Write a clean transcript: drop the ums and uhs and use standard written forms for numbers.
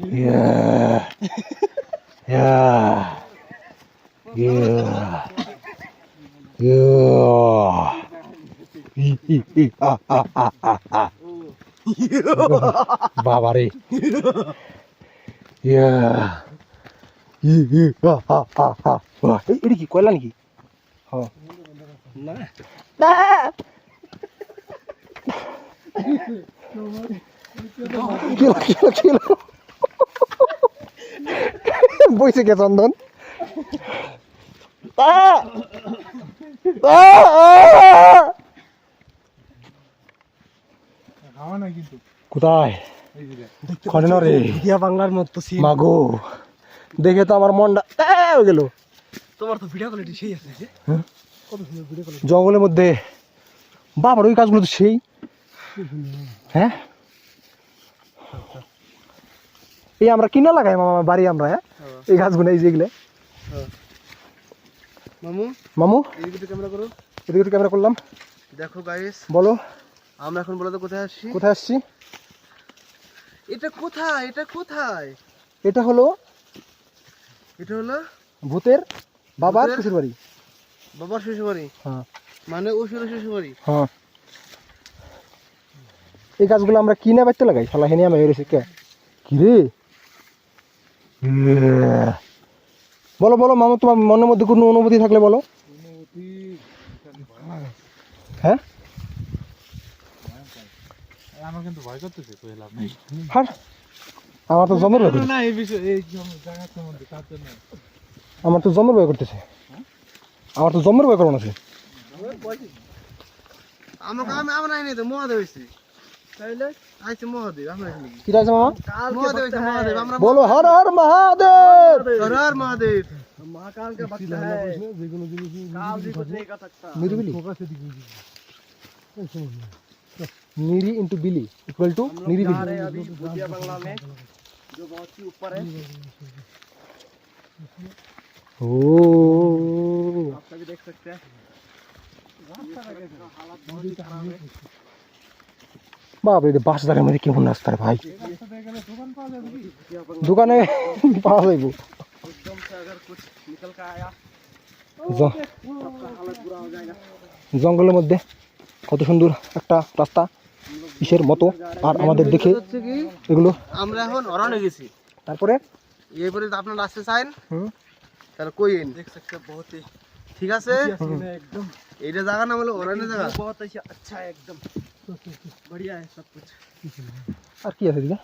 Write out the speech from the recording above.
Yeah. Yeah. Yeah. Yeah. বাবারে এটা কি কয়লা নাকি? বইছে কে চন্দন? কোথায় বাংলার মতো মাগো দেখে তো আমার মনটা হয়ে গেল। তোমার তো ভিডিও কোয়ালিটি সেই আছে যে জঙ্গলের মধ্যে বাবার ওই কাজগুলো তো সেই। হ্যাঁ এই আমরা কিনা লাগাই মামা বাড়ি আমরা। হ্যাঁ এই গাছগুলো এই যেগুলো মামু মামু এদিকে ক্যামেরা করো, এদিকে ক্যামেরা করলাম। দেখো গাইস বলো আমরা এখন বলো তো কোথায় আসছি? কোথায় আসছি? এটা কোথায়? এটা কোথায়? এটা হলো ভূতের বাবার শ্বশুর বাড়ি। বাবার শ্বশুর বাড়ি? হ্যাঁ মানে ওষুধের শ্বশুর বাড়ি। হ্যাঁ এই গাছগুলো আমরা কিনে বাড়তে লাগাই শালা হেনে আমি এসে কে কি রে? বলো বলো মামা তোমার মনের মধ্যে কোনো অনুভূতি থাকলে বলো। হ্যাঁ আমার কিন্তু ভয় করতেছে, আমার তো জমের ভয় করতেছে। আমার তো জমের ভয় করতেছে, আমার তো জমের ভয় করুন আছে। বলো হর হর মহাদেব, হর হর মহাদেব। नीरी इंटू बिली इक्वल टू नीरी बिली। भूतिया बंगला में जो बहुत ही ऊपर है। ओ आप सभी देख सकते हैं बाप रे बास জায়গার মধ্যে কেমন রাস্তা রে ভাই? দোকানে পাওয়া যাইবো एकदम से अगर कुछ निकल के आया सबका हालत बुरा हो जाएगा। জঙ্গলের মধ্যে কত সুন্দর একটা রাস্তা ইসের মতো। আর আমাদের দেখে এগুলো আমরা এখন অরণ্যে গেছি। তারপরে এরপরে আপনার রাস্তা চাইন তাহলে কই দেখ सकते हैं बहुत ही ঠিক আছে एकदम। এইটা জায়গা নাম হলো অরণ্য জায়গা, बहुत अच्छा है एकदम बढ़िया है सब कुछ। আর কি আছে দিদা?